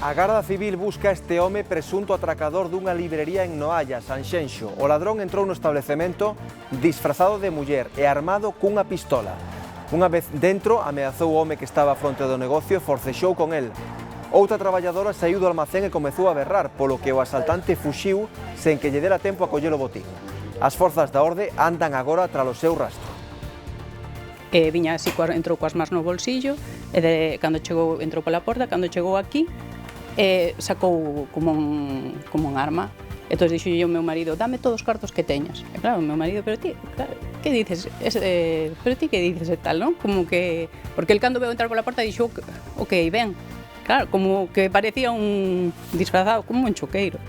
A Garda Civil busca este home presunto atracador dunha librería en Noalla, Sanxenxo. O ladrón entrou no establecemento disfrazado de muller e armado cunha pistola. Unha vez dentro, ameazou o home que estaba fronte do negocio e forcexou con el. Outra traballadora saíu do almacén e comezou a berrar, polo que o asaltante fuxiu sen que lle dera tempo a coller o botín. As forzas da orde andan agora tras o seu rastro. Viña así, entrou coas mans no bolsillo, e cando chegou, entrou pola porta, cando chegou aquí, sacou como un arma. Entón dixo o meu marido, dame todos os cartos que teñas. E claro, o meu marido, pero ti, claro, que dices? Pero ti que dices e tal, non? Como que, porque el cando veu entrar pola porta dixo, ok, ben. Claro, como que parecía un disfrazado, como un choqueiro.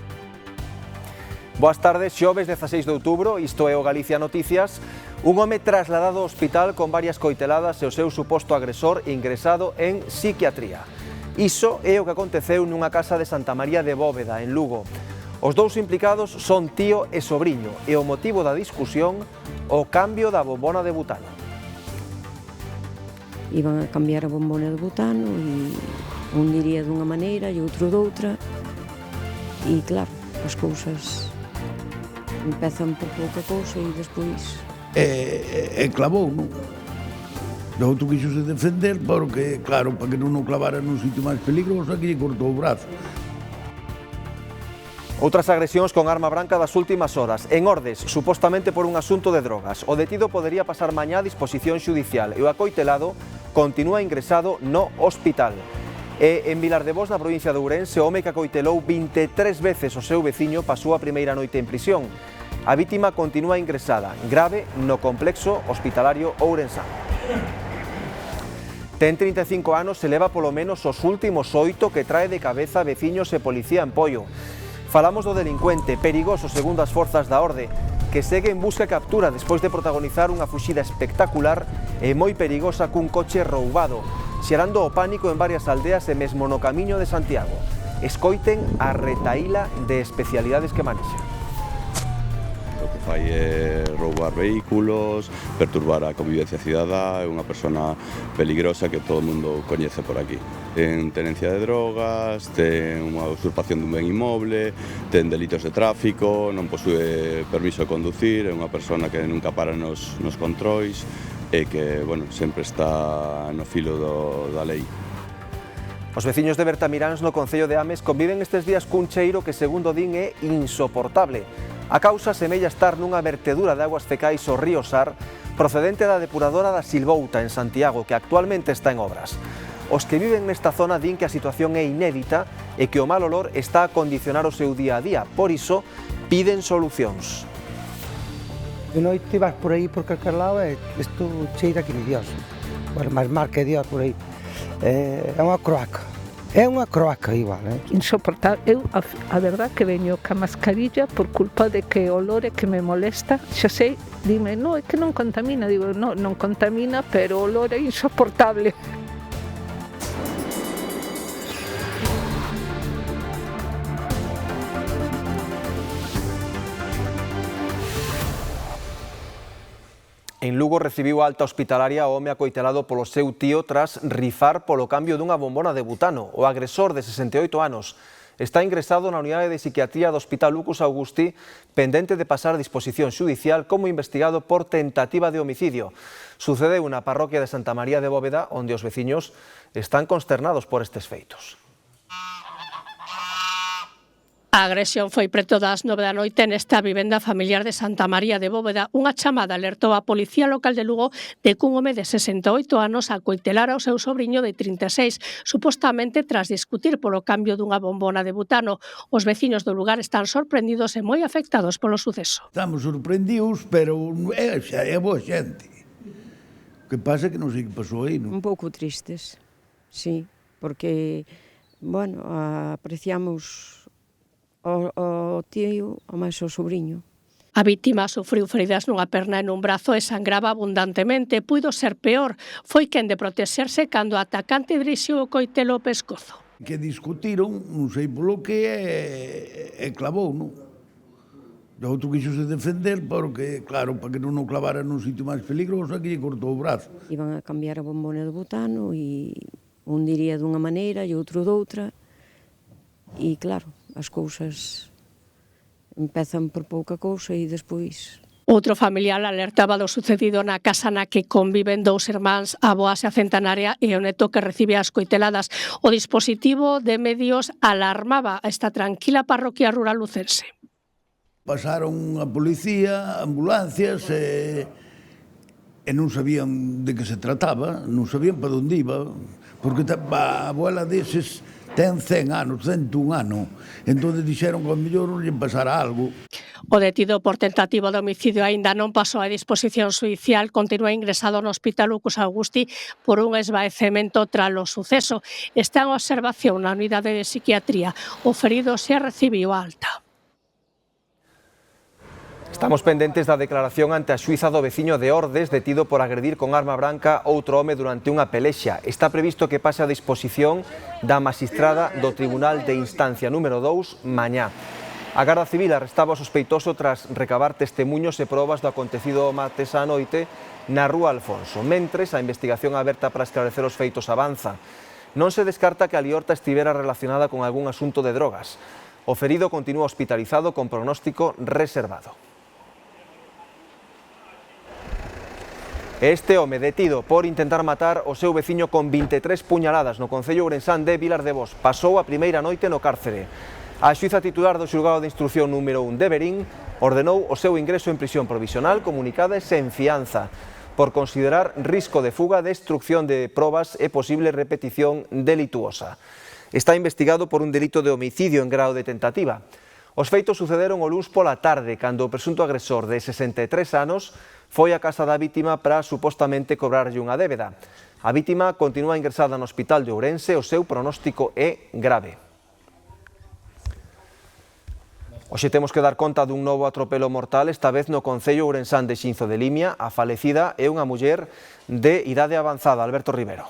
Boas tardes, xoves 16 de outubro, isto é o Galicia Noticias. Un home trasladado ao hospital con varias coiteladas e o seu suposto agresor ingresado en psiquiatría. Iso é o que aconteceu nunha casa de Santa María de Bóveda, en Lugo. Os dous implicados son tío e sobriño e o motivo da discusión o cambio da bombona de butano. Iban a cambiar a bombona de butano e un diría dunha maneira e outro doutra e claro, as cousas empezan por pouca cousa e despois... E clavou, non? O outro quixose defender porque, claro, para que non o clavara nun sitio máis peligroso, aquí lle cortou o brazo. Outras agresións con arma branca das últimas horas. En Ordes, supostamente por un asunto de drogas. O detido podería pasar mañá a disposición xudicial e o acoitelado continúa ingresado no hospital. E en Vilardevós, na provincia de Ourense, o home que acoitelou 23 veces o seu veciño pasou a primeira noite en prisión. A vítima continúa ingresada, grave, no complexo hospitalario ourensán. Ten 35 anos e leva polo menos os últimos 8 que trae de cabeza veciños e policía en Poio. Falamos do delincuente, perigoso segundo as forzas da orde, que segue en busca e captura despois de protagonizar unha fuxida espectacular e moi perigosa cun coche roubado, xerando o pánico en varias aldeas e mesmo no camiño de Santiago. Escoiten a retaíla de especialidades que manexa. O que fai é roubar vehículos, perturbar a convivencia cidadá, é unha persona peligrosa que todo o mundo coñece por aquí. Ten tenencia de drogas, ten unha usurpación dun ben inmoble, ten delitos de tráfico, non posúe permiso de conducir, é unha persona que nunca para nos controis e que, bueno, sempre está no filo da lei. Os veciños de Bertamiráns no concello de Ames conviven estes días cun cheiro que, segundo din, é insoportable. A causa semella estar nunha vertedura de aguas fecais ao río Sar, procedente da depuradora da Silvouta, en Santiago, que actualmente está en obras. Os que viven nesta zona din que a situación é inédita e que o mal olor está a condicionar o seu día a día. Por iso, piden solucións. De noite vas por aí por calquer lado e isto cheira que ni Dios. Bueno, máis mal que Dios por aí. É unha croaca. É unha croaca igual, Insoportable. Eu, a verdad, que veño ca mascarilla por culpa de que o olor é que me molesta. Xa sei, dime, no, é que non contamina. Digo, no, non contamina, pero o olor é insoportable. En Lugo recibiu alta hospitalaria o home acoitelado polo seu tío tras rifar polo cambio dunha bombona de butano. O agresor de 68 anos está ingresado na unidade de psiquiatría do Hospital Lucas Augusti, pendente de pasar a disposición xudicial como investigado por tentativa de homicidio. Sucedeu na parroquia de Santa María de Bóveda, onde os veciños están consternados por estes feitos. A agresión foi preto das 9 da noite nesta vivenda familiar de Santa María de Bóveda. Unha chamada alertou a Policía Local de Lugo de que un home de 68 anos acoitelara ao seu sobriño de 36, supostamente tras discutir polo cambio dunha bombona de butano. Os veciños do lugar están sorprendidos e moi afectados polo suceso. Estamos sorprendidos, pero é boa xente. O que pasa é que non sei que pasou aí, non? Un pouco tristes, sí, porque, bueno, apreciamos o tío o máis o sobriño. A vítima sufriu feridas nunha perna e nun brazo e sangraba abundantemente. Puido ser peor. Foi quen de protexerse cando o atacante dirixiu o coitelo ao pescozo. Que discutiron, non sei polo que, e clavou, non? O outro quixose defender porque, claro, para que non o clavara nun sitio máis peligroso, aquí lle cortou o brazo. Iban a cambiar a bombona de butano e un diría dunha maneira e outro doutra E claro, as cousas empezan por pouca cousa e despois... Outro familiar alertaba do sucedido na casa na que conviven dous irmáns, a avoa xa centenaria e o neto que recibe as coiteladas. O dispositivo de medios alarmaba a esta tranquila parroquia rural lucense. Pasaron a policía, ambulancias e non sabían de que se trataba, non sabían para onde iba, porque a abuela deses ten 100 anos, 101 anos, entón dixeron que ao mellor lle pasara algo. O detido por tentativa de homicidio aínda non pasou a disposición xudicial, continúa ingresado no Hospital Lucas Augusti por un esvaecemento tras o suceso. Está en observación na unidade de psiquiatría. O ferido xa recibiu a alta. Estamos pendentes da declaración ante a xuíza do veciño de Ordes, detido por agredir con arma branca outro home durante unha pelexa. Está previsto que pase a disposición da magistrada do Tribunal de Instancia número 2 mañá. A Garda Civil arrestaba o sospeitoso tras recabar testemunhos e probas do acontecido martes á noite na Rúa Alfonso. Mentres, a investigación aberta para esclarecer os feitos avanza. Non se descarta que a liorta estivera relacionada con algún asunto de drogas. O ferido continúa hospitalizado con pronóstico reservado. Este home detido por intentar matar o seu veciño con 23 puñaladas no concello ourensán de Vilar de Bos pasou a primeira noite no cárcere. A xuíza titular do xulgado de instrucción número 1 de Verín ordenou o seu ingreso en prisión provisional comunicada e sen fianza por considerar risco de fuga, destrucción de probas e posible repetición delituosa. Está investigado por un delito de homicidio en grado de tentativa. Os feitos sucederon o luns pola tarde, cando o presunto agresor de 63 anos foi á casa da vítima para supostamente cobrarlle unha débeda. A vítima continúa ingresada no hospital de Ourense, o seu pronóstico é grave. Hoxe temos que dar conta dun novo atropelo mortal, esta vez no concello ourensán de Xinzo de Limia. A falecida é unha muller de idade avanzada, Alberto Rivero.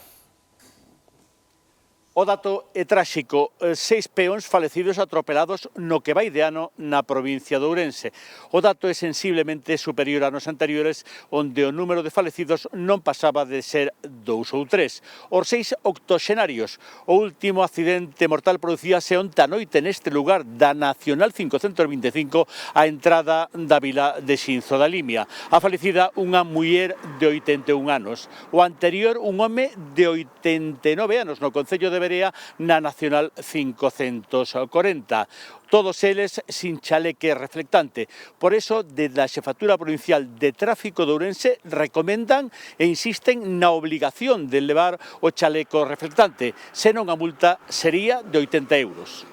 O dato é tráxico, 6 peóns falecidos atropelados no que vai de ano na provincia de Ourense. O dato é sensiblemente superior a anos anteriores, onde o número de falecidos non pasaba de ser 2 ou 3. Os 6 octoxenarios. O último accidente mortal producíase onte a noite neste lugar da Nacional 525 a entrada da vila de Xinzo da Limia. A falecida unha muller de 81 anos. O anterior un home de 89 anos no concello de Berea na Nacional 540. Todos eles sin chaleque reflectante. Por eso, desde a Xefatura Provincial de Tráfico de Ourense recomendan e insisten na obligación de levar o chaleco reflectante, senón a multa sería de 80 euros.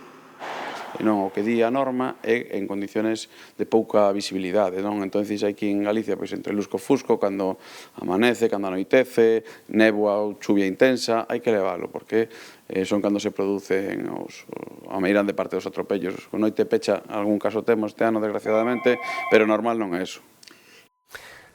E non, o que di a norma é en condiciones de pouca visibilidade, non? Entonces, aquí en Galicia, pois, entre lusco-fusco, cando amanece, cando anoitece, néboa ou chuvia intensa, hai que leválo, porque son cando se producen a meirande parte dos atropellos. Con noite pecha, algún caso temos este ano, desgraciadamente, pero normal non é eso.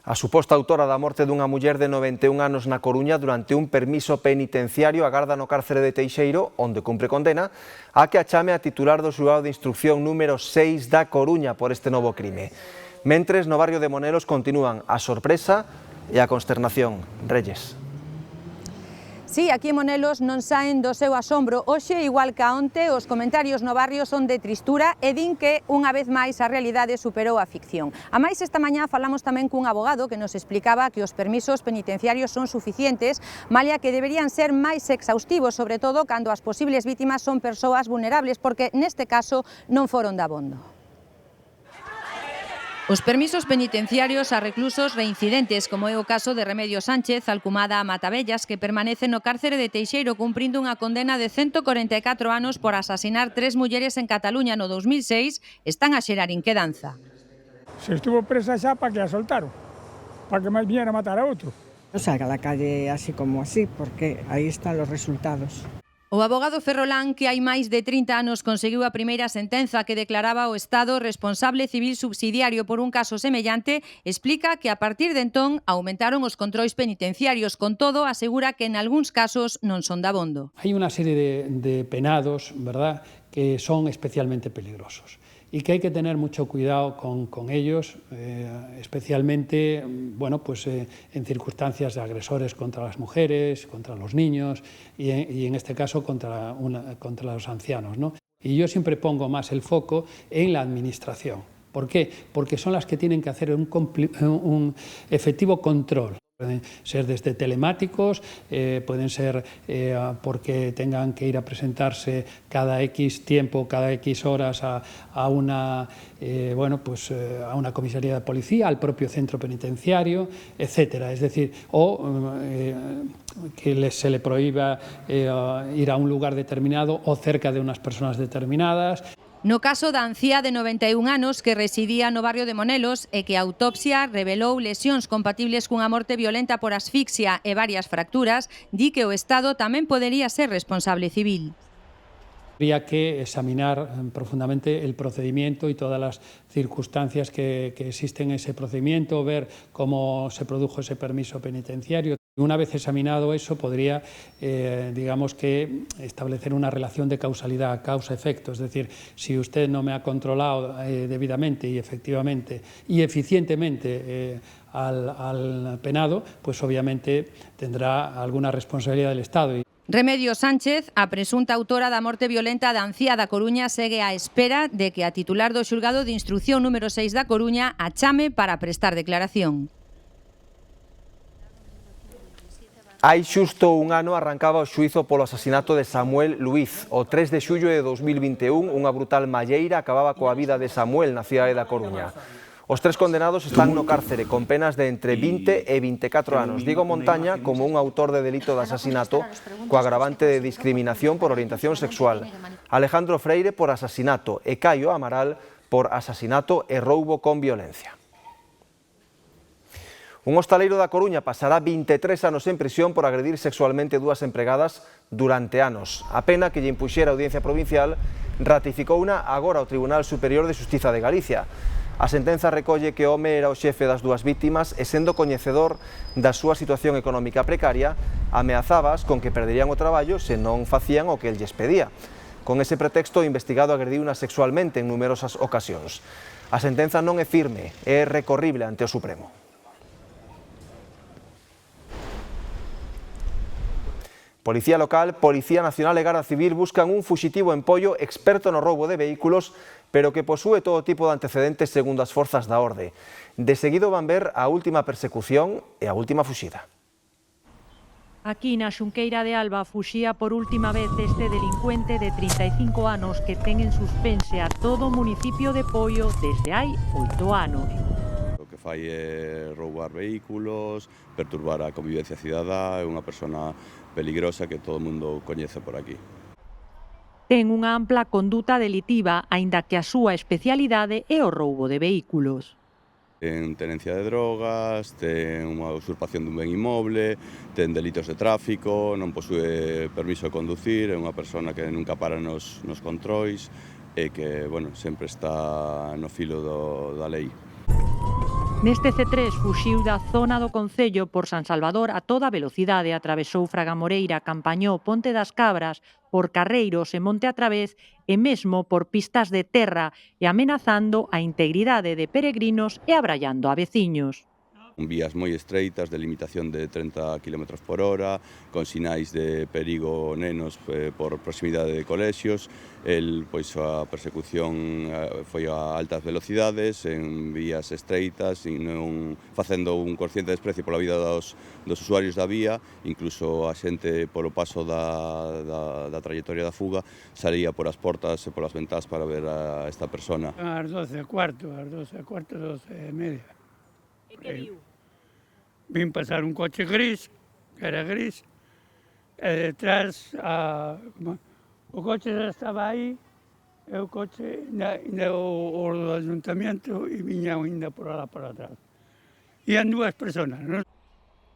A suposta autora da morte dunha muller de 91 anos na Coruña durante un permiso penitenciario agarda no cárcere de Teixeiro, onde cumpre condena, a que a chame a titular do xulgado de instrucción número 6 da Coruña por este novo crime. Mentres, no barrio de Monelos continúan a sorpresa e a consternación. Reyes. Sí, aquí en Monelos non saen do seu asombro. Hoxe, igual que onte, os comentarios no barrio son de tristura e din que, unha vez máis, a realidade superou a ficción. A máis, esta mañá falamos tamén cun abogado que nos explicaba que os permisos penitenciarios son suficientes, malia que deberían ser máis exhaustivos, sobre todo cando as posibles vítimas son persoas vulnerables, porque neste caso non foron dabondo. Os permisos penitenciarios a reclusos reincidentes, como é o caso de Remedio Sánchez, alcumada a Matavellas, que permanece no cárcere de Teixeiro cumprindo unha condena de 144 anos por asasinar 3 mulleres en Cataluña no 2006, están a xerar inquedanza. Se estuvo presa xa para que a soltaron, para que máis viñera a matar a outro. Non salga a la calle así como así, porque aí están los resultados. O abogado Ferrolán, que hai máis de 30 anos conseguiu a primeira sentenza que declaraba o Estado responsable civil subsidiario por un caso semellante, explica que a partir de entón aumentaron os controis penitenciarios. Con todo, asegura que en algúns casos non son dabondo. Hai unha serie de penados, verdad, que son especialmente peligrosos y que hay que tener mucho cuidado con ellos, especialmente bueno, pues, en circunstancias de agresores contra las mujeres, contra los niños y en este caso contra los ancianos, ¿no? Y yo siempre pongo más el foco en la administración. ¿Por qué? Porque son las que tienen que hacer un efectivo control. Pueden ser desde telemáticos, pueden ser porque tengan que ir a presentarse cada X tiempo, cada X horas a una comisaría de policía, al propio centro penitenciario, etcétera. Es decir, que se le prohíba ir a un lugar determinado o cerca de unas personas determinadas. No caso da anciá de 91 anos que residía no barrio de Monelos e que a autopsia revelou lesións compatibles cunha morte violenta por asfixia e varias fracturas, di que o Estado tamén podería ser responsable civil. Habría que examinar profundamente el procedimiento y todas las circunstancias que existen en ese procedimiento, ver cómo se produjo ese permiso penitenciario. Una vez examinado eso, podría, digamos que, establecer una relación de causalidad, causa-efecto. Es decir, si usted no me ha controlado debidamente y efectivamente y eficientemente al penado, pues obviamente tendrá alguna responsabilidad del Estado. Remedios Sánchez, a presunta autora da morte violenta da anciá da Coruña, segue á espera de que a titular do xulgado de instrucción número 6 da Coruña a chame para prestar declaración. Hai xusto un ano arrancaba o xuízo polo asasinato de Samuel Luiz. O 3 de xullo de 2021, unha brutal malleira acababa coa vida de Samuel na cidade da Coruña. Os tres condenados están no cárcere con penas de entre 20 e 24 anos. Diego Montaña como un autor de delito de asasinato co agravante de discriminación por orientación sexual. Alejandro Freire por asasinato e Caio Amaral por asasinato e roubo con violencia. Un hostaleiro da Coruña pasará 23 anos en prisión por agredir sexualmente dúas empregadas durante anos. A pena que lle impuxera a Audiencia Provincial ratificouna agora o Tribunal Superior de Xustiza de Galicia. A sentenza recolle que o home era o xefe das dúas vítimas e, sendo coñecedor da súa situación económica precaria, ameazabas con que perderían o traballo se non facían o que el lles pedía. Con ese pretexto, o investigado agrediuna sexualmente en numerosas ocasións. A sentenza non é firme, é recorrible ante o Supremo. Policía Local, Policía Nacional e Garda Civil buscan un fuxitivo en Pollo experto no roubo de vehículos, pero que posúe todo tipo de antecedentes segundo as forzas da orde. De seguido van ver a última persecución e a última fuxida. Aquí na Xunqueira de Alba fuxía por última vez este delincuente de 35 anos que ten en suspense a todo o municipio de Pollo desde hai 8 anos. O que fai é roubar vehículos, perturbar a convivencia cidadá, é unha persona peligrosa que todo o mundo coñece por aquí. Ten unha ampla conduta delitiva, aínda que a súa especialidade é o roubo de vehículos. Ten tenencia de drogas, ten unha usurpación dun ben inmoble, ten delitos de tráfico, non posúe permiso de conducir, é unha persona que nunca para nos controis e que, bueno, sempre está no filo da lei. Neste C3 fuxiu da zona do Concello por San Salvador a toda velocidade, atravesou Fragamoreira, Campañó, Ponte das Cabras, por Carreiros e Monte a Través e mesmo por pistas de terra e amenazando a integridade de peregrinos e abrallando a veciños. Vías moi estreitas de limitación de 30 km por hora, con sinais de perigo nenos por proximidade de colexios. Pois a persecución foi a altas velocidades, en vías estreitas, e non facendo un consciente desprecio pola vida dos usuarios da vía, incluso a xente polo paso da trayectoria da fuga salía por as portas e polas ventás para ver a esta persona. Ás 12:15, ás 12:15, 12:30. E que viu? Vin pasar un coche gris, que era gris, e detrás o coche já estaba aí, e o coche ainda o do ayuntamiento e viña ainda por lá para atrás. Ian dúas personas, non?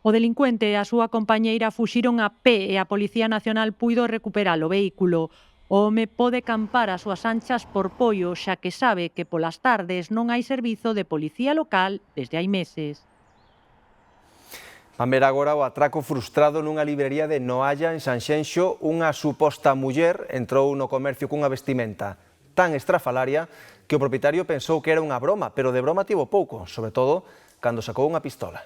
O delincuente e a súa compañeira fuxiron a pé e a Policía Nacional puido recuperar o vehículo. O home pode campar as súas anchas por Pollo, xa que sabe que polas tardes non hai servizo de policía local desde hai meses. Van ver agora o atraco frustrado nunha librería de Noalla, en Sanxenxo. Unha suposta muller entrou no comercio cunha vestimenta tan estrafalaria que o propietario pensou que era unha broma, pero de broma tivo pouco, sobre todo cando sacou unha pistola.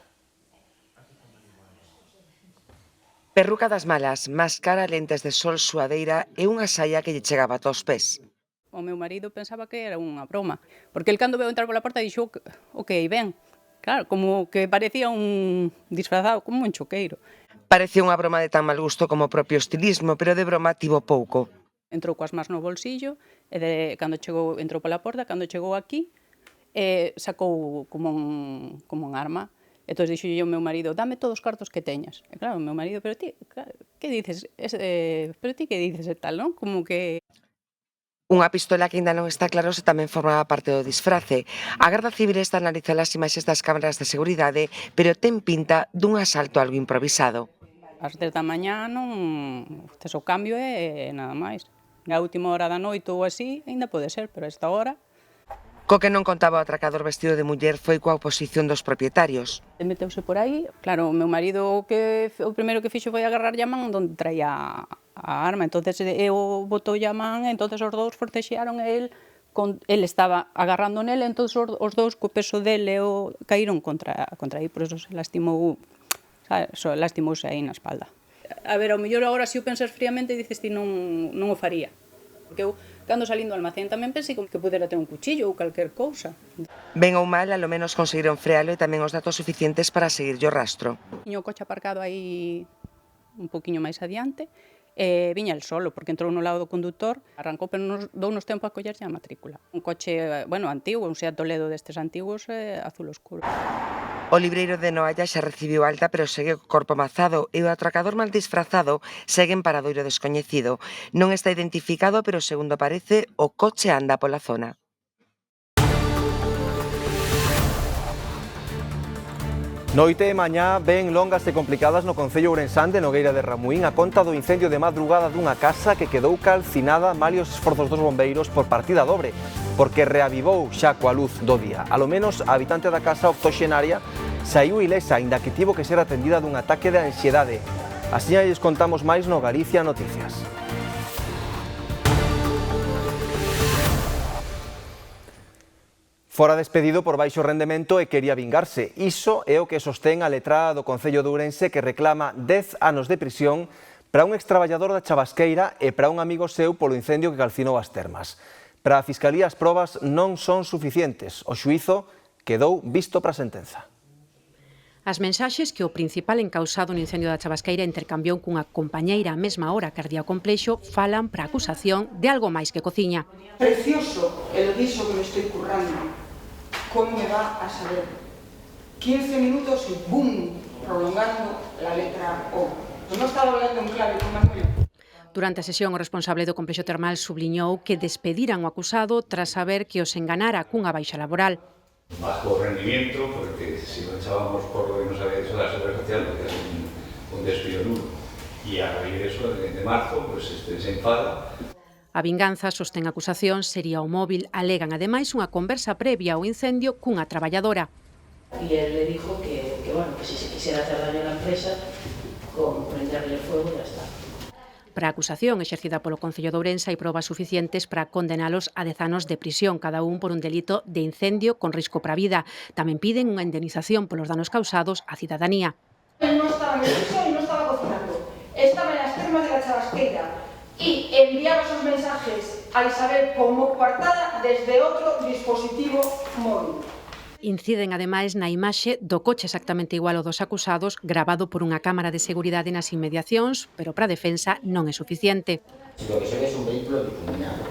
Perruca das malas, máscara, lentes de sol, suadeira e unha saia que lle chegaba ata os pés. O meu marido pensaba que era unha broma, porque el cando veu entrar pola porta dixo, ok, ben. Claro, como que parecía un disfrazado, como un choqueiro. Parecía unha broma de tan mal gusto como o propio estilismo, pero de broma tivo pouco. Entrou coas mans no bolsillo, e cando chegou, entrou pola porta, cando chegou aquí, sacou como un arma. Entón dixo o meu marido, dame todos os cartos que teñas. E claro, o meu marido, pero ti, que dices? Pero ti que dices e tal, non? Como que... Unha pistola que ainda non está claro se tamén formaba parte do disfrace. A Garda Civil está a analizar as imaxes das cámaras de seguridade, pero ten pinta dun asalto algo improvisado. Ás 10 da mañá non tes o cambio e nada máis. Na última hora da noite ou así, ainda pode ser, pero a esta hora... Co que non contaba o atracador vestido de muller foi coa oposición dos propietarios. Meteuse por aí, claro, o meu marido o primeiro que fixo foi agarrar a man onde traía a arma, entonces eu botou a man, entonces os dous forcexearon e el estaba agarrando nele, entonces os dous co peso dele caíron contra aí, por eso se lastimou, lastimouse aí na espalda. A ver, ao mellor agora se o pensas fríamente dices ti non o faría, porque eu cando salín do almacén tamén pensei que pudera ter un cuchillo ou calquer cousa. Ben ou mal, alo menos conseguiron frealo e tamén os datos suficientes para seguirlle o rastro. Tiña o coche aparcado aí un poquinho máis adiante, viña el solo, porque entrou no lado do condutor, arrancou, pero dounos tempo a collerlle a matrícula. Un coche, antigo, un Seat Toledo destes antigos, azul oscuro. O libreiro de Noalla xa recibiu alta, pero segue co corpo amazado e o atracador mal disfrazado segue en paradoiro descoñecido. Non está identificado, pero segundo parece, o coche anda pola zona. Noite e mañá ven longas e complicadas no concello ourensán de Nogueira de Ramuín a conta do incendio de madrugada dunha casa que quedou calcinada malia os esforzos dos bombeiros por partida dobre, porque reavivou xa coa luz do día. Alo menos a habitante da casa octoxenaria saiu ilesa, aínda que tivo que ser atendida dun ataque de ansiedade. Así lles contamos máis no Galicia Noticias. Fora despedido por baixo rendemento e quería vingarse. Iso é o que sostén a letrada do Concello de Ourense, que reclama 10 anos de prisión para un extraballador da Chabasqueira e para un amigo seu polo incendio que calcinou as termas. Para a Fiscalía as probas non son suficientes. O xuízo quedou visto para a sentenza. As mensaxes que o principal encausado no incendio da Chabasqueira intercambiou cunha compañeira a mesma hora que ardía o complexo falan para a acusación de algo máis que cociña. Precioso el guiso que me estoy currando. ¿Cómo me va a saber? 15 minutos y ¡bum! Prolongando la letra O. No estaba hablando en clave con Manuel. Durante a sesión, o responsable do complexo termal subliñou que despediran o acusado tras saber que os enganara cunha baixa laboral. Más por rendimiento, porque si lo echábamos por lo que nos había dicho la Seguridad Social, porque es un despido nulo. Y a raíz de eso, de marzo, pues se enfada. A vinganza, sostén a acusación, sería o móvil. Alegan ademais unha conversa previa ao incendio cunha traballadora. Y él le dijo que si se quisiera hacer daño a la empresa, con prenderle el fuego ya está. Para a acusación exercida polo Concello de Ourense hai probas suficientes para condenalos a 10 anos de prisión, cada un por un delito de incendio con risco para a vida. Tamén piden unha indemnización polos danos causados á cidadanía. Él no estaba en el piso y no estaba cocinando. Estaba en las termas de la Chabasqueira y enviaba sus mensajes a Isabel como coartada desde otro dispositivo móvil. Inciden ademais na imaxe do coche exactamente igual ao dos acusados, gravado por unha cámara de seguridade nas inmediacións, pero para a defensa non é suficiente. Lo que se ve es un vehículo difuminado,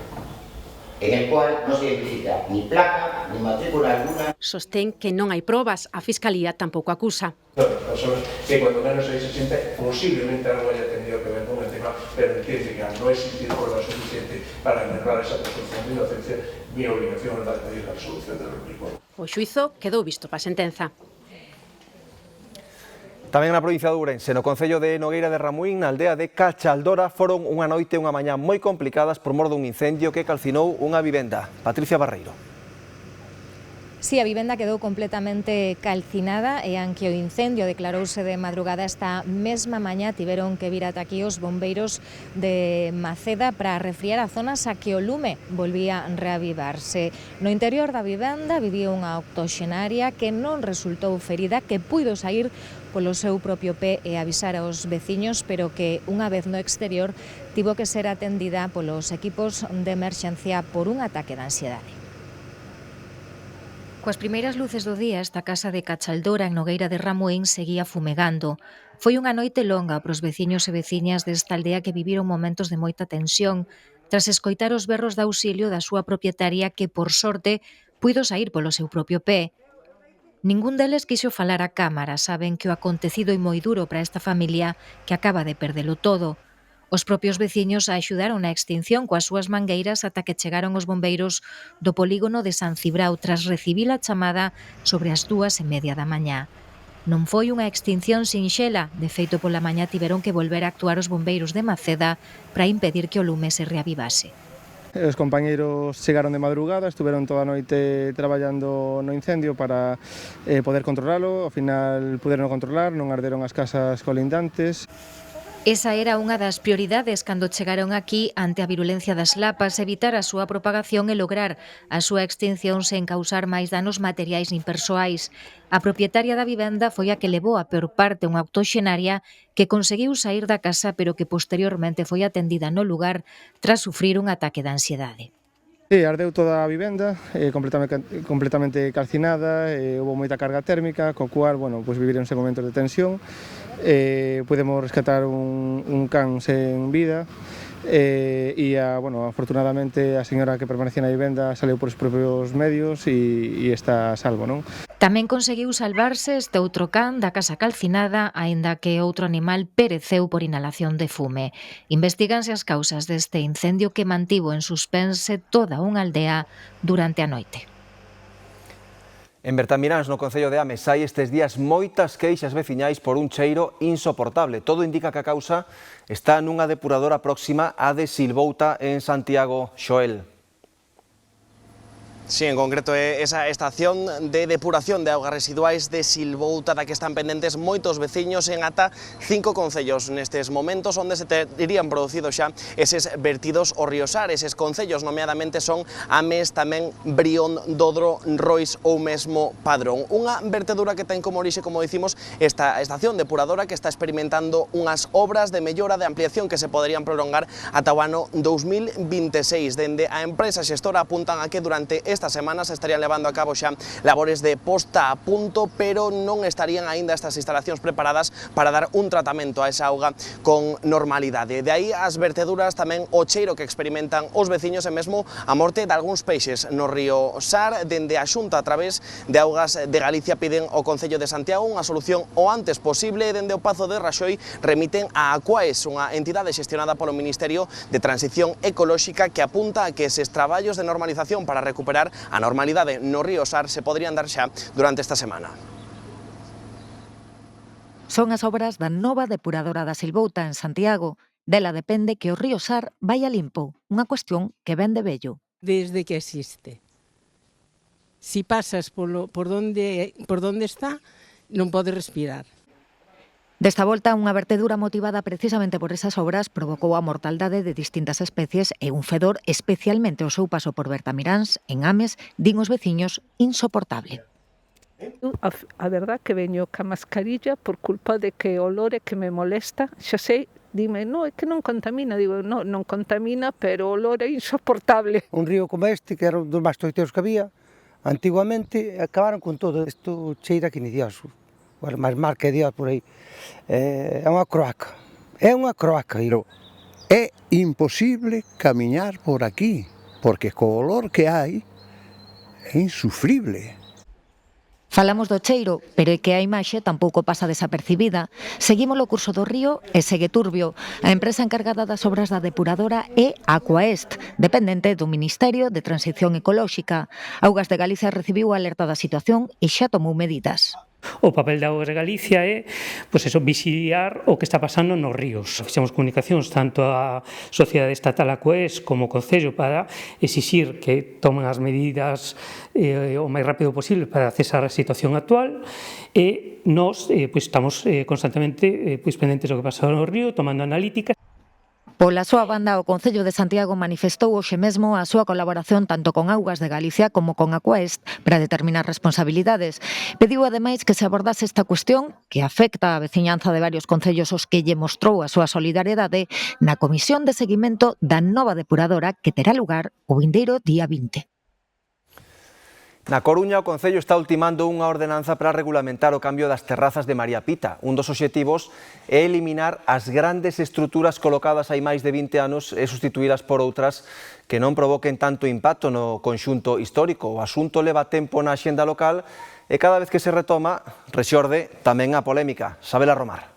en el cual no se identifica ni placa ni matrícula alguna. Sostén que non hai probas, a Fiscalía tampouco acusa. Personas que cuando menos ahí se siente posiblemente algo haya tenido que ver con el tema, pero entiende que al no existir prueba suficiente para negar esa presunción de inocencia, mi obligación es pedir la resolución del mismo. O xuízo quedou visto para a sentenza. Tamén na provincia de Ourense, no concello de Nogueira de Ramuín, na aldea de Cachaldora, foron unha noite e unha mañá moi complicadas por mor dun incendio que calcinou unha vivenda. Patricia Barreiro. Si, a vivenda quedou completamente calcinada e anque o incendio declarouse de madrugada esta mesma mañá tiveron que vir ata aquí os bombeiros de Maceda para refriar a zonas a que o lume volvía a reavivarse. No interior da vivenda vivía unha octoxenaria que non resultou ferida, que puido sair polo seu propio pé e avisar aos veciños, pero que unha vez no exterior tivo que ser atendida polos equipos de emerxencia por un ataque de ansiedade. Coas primeiras luces do día, esta casa de Cachaldora en Nogueira de Ramuín seguía fumegando. Foi unha noite longa para os veciños e veciñas desta aldea que viviron momentos de moita tensión tras escoitar os berros de auxilio da súa propietaria que, por sorte, puido saír polo seu propio pé. Ningún deles quixo falar á cámara, saben que o acontecido é moi duro para esta familia que acaba de perdelo todo. Os propios veciños axudaron na extinción coas súas mangueiras ata que chegaron os bombeiros do polígono de San Cibrao tras recibir a chamada sobre as 2:30 da mañá. Non foi unha extinción sinxela, de feito pola mañá tiveron que volver a actuar os bombeiros de Maceda para impedir que o lume se reavivase. Os compañeiros chegaron de madrugada, estuveron toda a noite traballando no incendio para poder controlalo, ao final puderon controlar, non arderon as casas colindantes. Esa era unha das prioridades cando chegaron aquí ante a virulencia das lapas, evitar a súa propagación e lograr a súa extinción sen causar máis danos materiais nin persoais. A propietaria da vivenda foi a que levou a peor parte unha octoxenaria que conseguiu saír da casa pero que posteriormente foi atendida no lugar tras sufrir un ataque de ansiedade. Sí, ardeu toda a vivenda, completamente calcinada, houve moita carga térmica, co cual, vivironse momentos de tensión. Podemos rescatar un can sen vida e afortunadamente a señora que permanecía na vivenda saleu por os propios medios e está a salvo, non? Tamén conseguiu salvarse este outro can da casa calcinada, aínda que outro animal pereceu por inhalación de fume. Investíganse as causas deste incendio que mantivo en suspense toda unha aldea durante a noite. En Bertamiráns, no concello de Ames, hai estes días moitas queixas veciñais por un cheiro insoportable. Todo indica que a causa está nunha depuradora próxima á de Silvouta en Santiago. Xoel. Sí, en concreto é esa estación de depuración de augas residuais de Silvouta da que están pendentes moitos veciños en ata 5 concellos nestes momentos onde se terían producido xa eses vertidos ao río Sar. Eses concellos nomeadamente son Ames, tamén Brión, Dodro, Rois ou mesmo Padrón. Unha vertedura que ten como orixe, como dicimos, esta estación depuradora que está experimentando unhas obras de mellora de ampliación que se poderían prolongar ata o ano 2026. Dende a empresa xestora apuntan a que durante esta semana se estarían levando a cabo xa labores de posta a punto, pero non estarían aínda estas instalacións preparadas para dar un tratamento a esa auga con normalidade. De aí as verteduras, tamén o cheiro que experimentan os veciños e mesmo a morte de algúns peixes no río Sar. Dende a Xunta, a través de Augas de Galicia, piden ao Concello de Santiago unha solución o antes posible. Dende o Pazo de Raxoi remiten a Aquaes, unha entidade xestionada polo Ministerio de Transición Ecolóxica, que apunta a que eses traballos de normalización para recuperar a normalidade no río Sar se poderían dar xa durante esta semana. Son as obras da nova depuradora da Silvouta en Santiago. Dela depende que o río Sar vaia limpo, unha cuestión que ven de vello. Desde que existe. Si pasas por donde está, non podes respirar. Desta volta, unha vertedura motivada precisamente por esas obras provocou a mortaldade de distintas especies e un fedor, especialmente o seu paso por Bertamiráns, en Ames, din os veciños, insoportable. A verdad que veño ca mascarilla por culpa de que o olor é que me molesta, xa sei, dime, no, é que non contamina, digo, no, non contamina, pero o olor é insoportable. Un río como este, que era un dos máis toiteos que había, antiguamente acabaron con todo, isto cheira que inicioso. Bueno, máis mar que Dios por aí. É unha croaca. É unha croaca. É imposible camiñar por aquí, porque co olor que hai é insufrible. Falamos do cheiro, pero é que a imaxe tampouco pasa desapercibida. Seguimos o curso do río e segue turbio. A empresa encargada das obras da depuradora é Aquaest, dependente do Ministerio de Transición Ecolóxica. Augas de Galicia recibiu a alerta da situación e xa tomou medidas. O papel de Augas de Galicia é vixiar o que está pasando nos ríos. Fixemos comunicacións tanto á Sociedade Estatal Aquaes como ao Concello para exixir que tomen as medidas o máis rápido posible para cesar a situación actual e nós estamos constantemente pendentes do que pasa no río, tomando analíticas. Pola súa banda, o Concello de Santiago manifestou hoxe mesmo a súa colaboración tanto con Augas de Galicia como con Aquaest para determinar responsabilidades. Pediu ademais que se abordase esta cuestión que afecta a veciñanza de varios concellos aos que lle mostrou a súa solidariedade na comisión de seguimento da nova depuradora que terá lugar o vindeiro día 20. Na Coruña, o Concello está ultimando unha ordenanza para regulamentar o cambio das terrazas de María Pita. Un dos obxectivos é eliminar as grandes estruturas colocadas hai máis de 20 anos e sustituílas por outras que non provoquen tanto impacto no conxunto histórico. O asunto leva tempo na axenda local e cada vez que se retoma, rexorde tamén a polémica. Sabela Romar.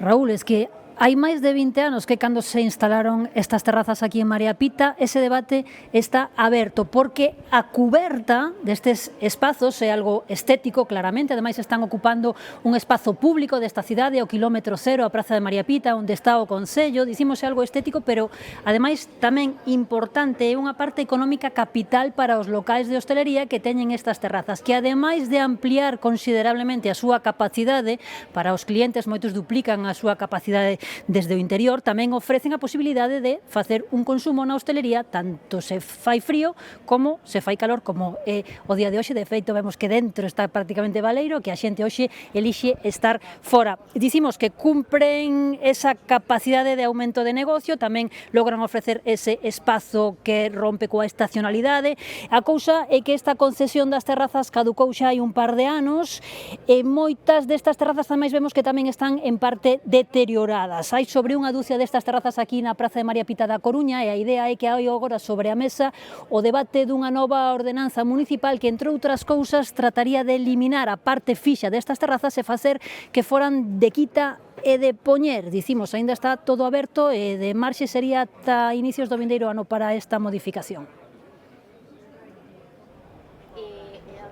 Raúl, es que hai máis de 20 anos que cando se instalaron estas terrazas aquí en María Pita, ese debate está aberto, porque a cuberta destes espazos é algo estético, claramente, ademais están ocupando un espazo público desta cidade, o kilómetro cero, a Praza de María Pita, onde está o Concello, dicimos é algo estético, pero ademais tamén importante, é unha parte económica capital para os locais de hostelería que teñen estas terrazas, que ademais de ampliar considerablemente a súa capacidade, para os clientes moitos duplican a súa capacidade desde o interior, tamén ofrecen a posibilidade de facer un consumo na hostelería tanto se fai frío como se fai calor, como é o día de hoxe. De feito, vemos que dentro está prácticamente baleiro, que a xente hoxe elixe estar fora. Dicimos que cumpren esa capacidade de aumento de negocio, tamén logran ofrecer ese espazo que rompe coa estacionalidade. A cousa é que esta concesión das terrazas caducou xa hai un par de anos e moitas destas terrazas tamén vemos que tamén están en parte deterioradas. Hai sobre unha dúcia destas terrazas aquí na Praza de María Pita da Coruña e a idea é que hai agora sobre a mesa o debate dunha nova ordenanza municipal que, entre outras cousas, trataría de eliminar a parte fixa destas terrazas e facer que foran de quita e de poñer. Dicimos, aínda está todo aberto e de marxe sería ata inicios do vindeiro ano para esta modificación.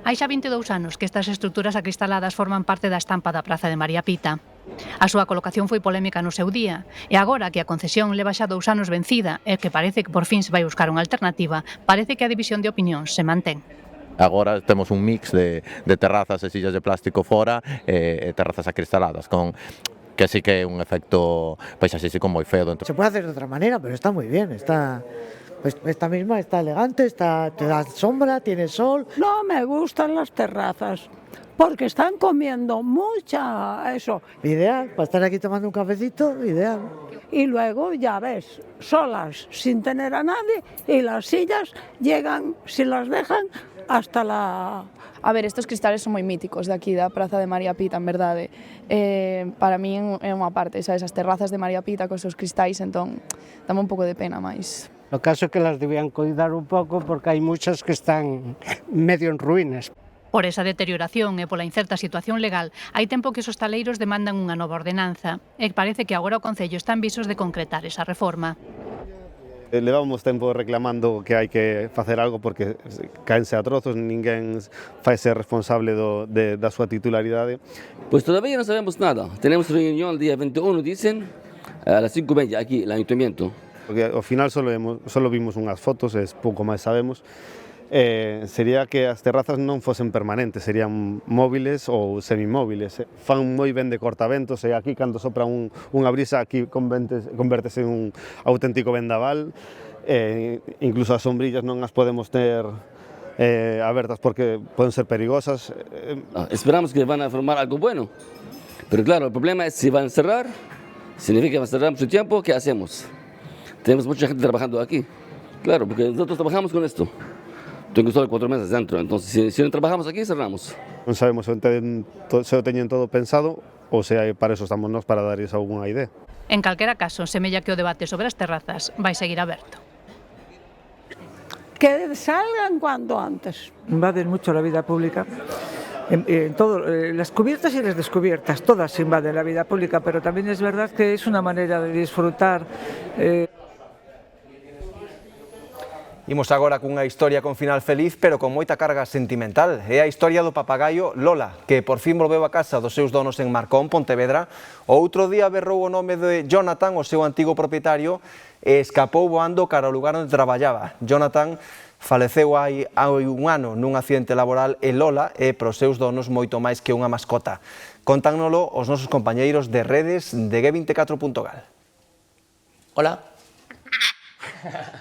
Hai xa 22 anos que estas estruturas acristaladas forman parte da estampa da Praza de María Pita. A súa colocación foi polémica no seu día e agora que a concesión leva xa 2 anos vencida e que parece que por fin se vai buscar unha alternativa, parece que a división de opinións se mantén. Agora temos un mix de terrazas e sillas de plástico fora e terrazas acristaladas con que sí que é un efecto paisaxístico moi feo dentro. Se puede hacer de otra manera, pero está muy bien, está... Pues esta misma está elegante, te da sombra, tiene sol. No me gustan las terrazas, porque están comiendo mucha eso. Ideal, para estar aquí tomando un cafecito, ideal. Y luego ya ves, solas, sin tener a nadie, y las sillas llegan, si las dejan, hasta la... A ver, estos cristales son moi míticos de aquí, da Praza de María Pita, en verdade. Para mí é unha parte, sabes, as terrazas de María Pita cos seus cristais, entón, dame un pouco de pena máis. O caso é que las debían cuidar un pouco porque hai muchas que están medio en ruínas. Por esa deterioración e pola incerta situación legal, hai tempo que os hostaleiros demandan unha nova ordenanza e parece que agora o Concello está en visos de concretar esa reforma. Levamos tempo reclamando que hai que facer algo porque caense a trozos, ninguén fai ser responsable da súa titularidade. Pues todavía no sabemos nada. Tenemos reunión el día 21, dicen, a las 5:20 aquí, el ayuntamiento. Porque ao final solo vimos unhas fotos e pouco máis sabemos. Sería que as terrazas non fosen permanentes, serían móviles ou semimóviles. Fan moi ben de cortaventos e aquí cando sopra unha brisa aquí convértese en un auténtico vendaval. Incluso as sombrillas non as podemos ter abertas porque poden ser perigosas. Esperamos que van a formar algo bueno, pero claro, el problema es si van a cerrar, significa que van a cerrar mucho tiempo, ¿qué hacemos? Tenemos mucha gente trabajando aquí, claro, porque nosotros trabajamos con esto. Tengo solo 4 meses dentro, entonces si no trabajamos aquí, cerramos. Non sabemos se o teñen todo pensado ou se para eso estamos nós, para darles algunha idea. En calquera caso, semella que o debate sobre as terrazas vai seguir aberto. Que salgan cuanto antes. Invaden mucho la vida pública. En todo, las cubiertas y las descubiertas, todas invaden la vida pública, pero también es verdad que es una manera de disfrutar. Imos agora cunha historia con final feliz, pero con moita carga sentimental. É a historia do papagaio Lola, que por fin volveu a casa dos seus donos en Marcón, Pontevedra. O outro día berrou o nome de Jonathan, o seu antigo propietario, e escapou voando cara ao lugar onde traballaba. Jonathan faleceu hai un ano nun accidente laboral e Lola é para os seus donos moito máis que unha mascota. Contánnolo os nosos compañeiros de redes de G24.gal. Hola.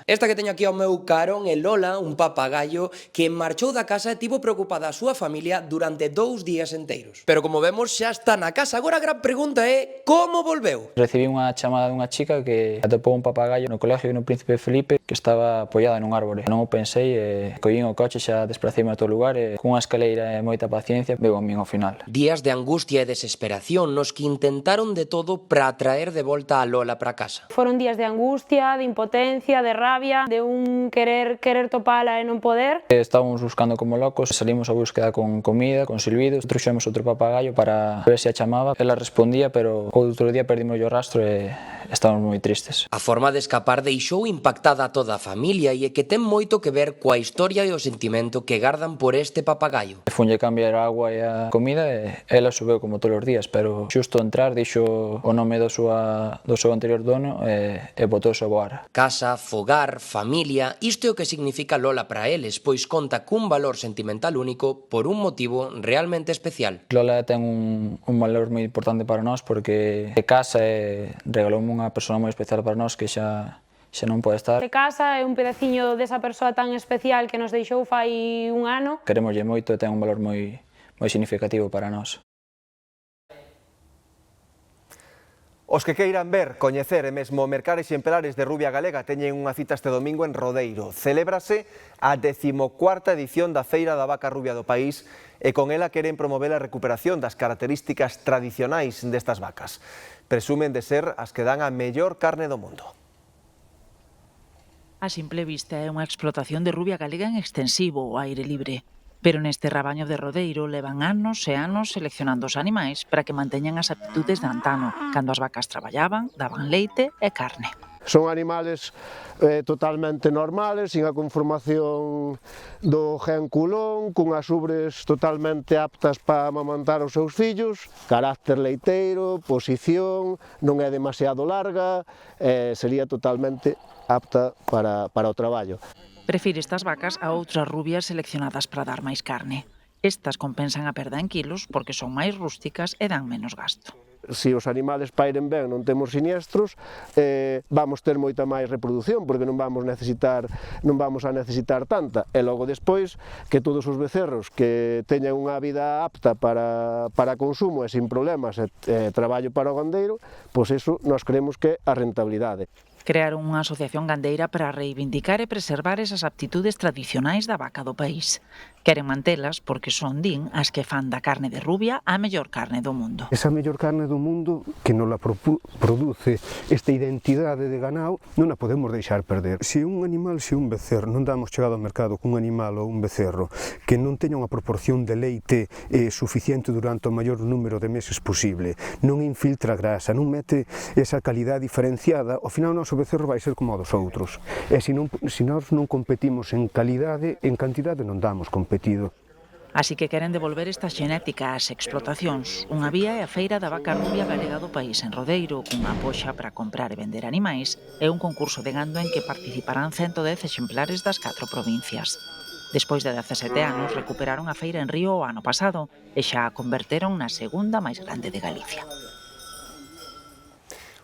Esta que teño aquí ao meu carón é Lola, un papagaio que marchou da casa e tivo preocupada a súa familia durante 2 días enteiros. Pero como vemos xa está na casa. Agora a gran pregunta é como volveu? Recibí unha chamada dunha chica que atopou un papagaio no colegio no Príncipe Felipe que estaba apoiada nun árbore. Non o pensei e collín o coche, xa despraceime a outro lugar e cunha escaleira e moita paciencia veu a min ao final. Días de angustia e desesperación nos que intentaron de todo para traer de volta a Lola para casa. Foron días de angustia, de impotencia, de rabia, de un querer topala e non poder. Estábamos buscando como locos, salimos a búsqueda con comida, con silbidos, trouxemos outro papagaio para ver se a chamaba. Ela respondía, pero outro día perdimos o rastro e estábamos moi tristes. A forma de escapar deixou impactada a toda a familia e é que ten moito que ver coa historia e o sentimento que gardan por este papagaio. Fonlle cambiar a agua e a comida e ela subeu como todos os días, pero xusto entrar dixo o nome do seu anterior dono e botouse a voar. Casa, fogar, familia, isto é o que significa Lola para eles, pois conta cun valor sentimental único por un motivo realmente especial. Lola ten un valor moi importante para nós porque de casa e regaloume unha persona moi especial para nós que xa non pode estar. De casa é un pedaciño desa persoa tan especial que nos deixou fai un ano. Queremoslle moito e ten un valor moi significativo para nós. Os que queiran ver, coñecer e mesmo mercar exemplares de rubia galega teñen unha cita este domingo en Rodeiro. Celébrase a 14ª edición da Feira da Vaca Rubia do país e con ela queren promover a recuperación das características tradicionais destas vacas. Presumen de ser as que dan a mellor carne do mundo. A simple vista é unha explotación de rubia galega en extensivo ao aire libre. Pero neste rabaño de Rodeiro levan anos e anos seleccionando os animais para que manteñan as aptitudes de antano, cando as vacas traballaban, daban leite e carne. Son animales totalmente normales, sin a conformación do gen culón, cunhas ubres totalmente aptas para amamantar os seus fillos, carácter leiteiro, posición, non é demasiado larga, sería totalmente apta para o traballo. Prefire estas vacas a outras rubias seleccionadas para dar máis carne. Estas compensan a perda en kilos porque son máis rústicas e dan menos gasto. Se os animales pairen ben, non temos siniestros, vamos ter moita máis reproducción porque non vamos a necesitar tanta. E logo despois que todos os becerros que teñan unha vida apta para consumo e sin problemas e traballo para o gandeiro, pois iso nós creemos que é a rentabilidade. Crearon unha asociación gandeira para reivindicar e preservar esas aptitudes tradicionais da vaca do país. Queren mantelas porque son, din, as que fan da carne de rubia a mellor carne do mundo. Esa mellor carne do mundo que nos la produce esta identidade de ganado non a podemos deixar perder. Se un animal, se un becerro, non damos chegado ao mercado cun animal ou un becerro que non teña unha proporción de leite suficiente durante o maior número de meses posible, non infiltra grasa, non mete esa calidad diferenciada, ao final o becerro vai ser como dos outros. E se nós non competimos en calidade, en cantidade non damos competido. Así que queren devolver esta xenética ás explotacións. Unha vía é a Feira da Vaca Rubia Galega do país en Rodeiro, cunha poxa para comprar e vender animais, e un concurso de gando en que participarán 110 exemplares das 4 provincias. Despois de 17 anos, recuperaron a feira en Río o ano pasado e xa a converteron na segunda máis grande de Galicia.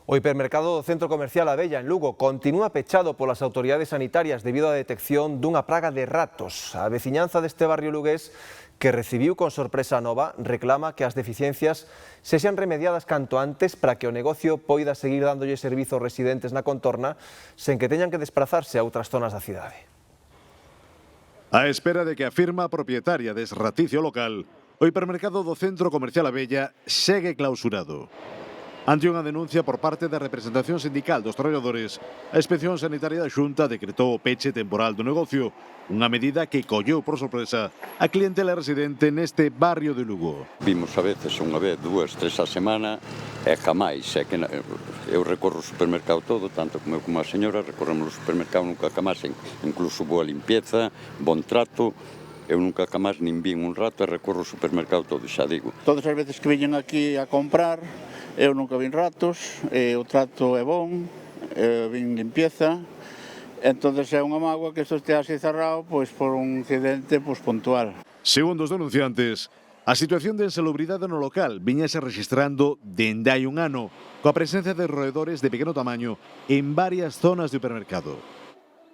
O hipermercado do Centro Comercial Abella en Lugo continúa pechado polas autoridades sanitarias debido á detección dunha praga de ratos. A veciñanza deste barrio lugués, que recibiu con sorpresa nova, reclama que as deficiencias sexan remediadas canto antes para que o negocio poida seguir dándolle servizo aos residentes na contorna sen que teñan que desplazarse a outras zonas da cidade. A espera de que a firma propietaria dese raticio local, o hipermercado do Centro Comercial Abella segue clausurado. Ante unha denuncia por parte da representación sindical dos traballadores, a Inspección Sanitaria da Xunta decretou o peche temporal do negocio, unha medida que colleu por sorpresa a clientela residente neste barrio de Lugo. Vimos a veces unha vez, 2, 3 a semana, e jamais. É que eu recorro o supermercado todo, tanto como eu como a señora, recorremos o supermercado, nunca jamasen, incluso boa limpieza, bon trato. Eu nunca jamás nin vin un rato e recorro o supermercado todo, xa digo. Todas as veces que veñen aquí a comprar, eu nunca vin ratos, o trato é bon, vin limpieza, entón é unha mágoa que isto estea así cerrado pois por un incidente puntual. Segundo os denunciantes, A situación de insalubridade no local viñase registrando dende hai un ano, coa presencia de roedores de pequeno tamaño en varias zonas do hipermercado.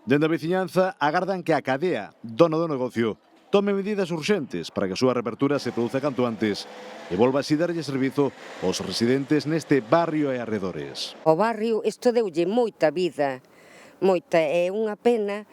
Dende a veciñanza agardan que a cadea, dono do negocio, tome medidas urxentes para que a súa reapertura se produza canto antes e volva así darlle servizo aos residentes neste barrio e arredores. O barrio isto deulle moita vida, moita, é unha pena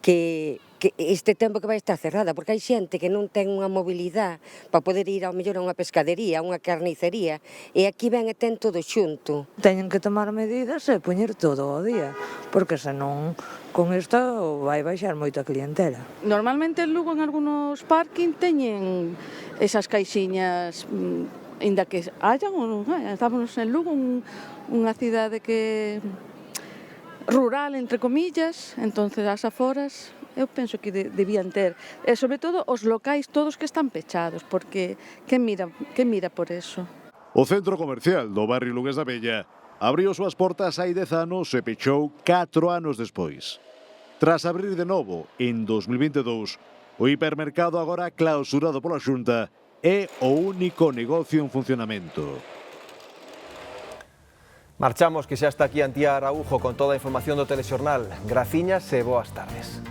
que este tempo que vai estar cerrada, porque hai xente que non ten unha mobilidade para poder ir ao mellor a unha pescadería, a unha carnicería, e aquí ven e ten todo xunto. Teñen que tomar medidas e poñer todo ao día, porque senón con isto vai baixar moita clientela. Normalmente en Lugo en algunos parking teñen esas caixiñas, inda que hayan ou non hayan. Estamos en Lugo, unha cidade que rural, entre comillas, entonces as aforas eu penso que debían ter, e sobre todo os locais todos que están pechados, porque quen mira por eso? O centro comercial do barrio Lugués da Bella abriu súas portas hai 10 anos e pechou 4 anos despois. Tras abrir de novo en 2022, o hipermercado agora clausurado pola Xunta é o único negocio en funcionamento. Marchamos, que xa está aquí Antía Araújo con toda a información do Telexornal. Graciñas e boas tardes.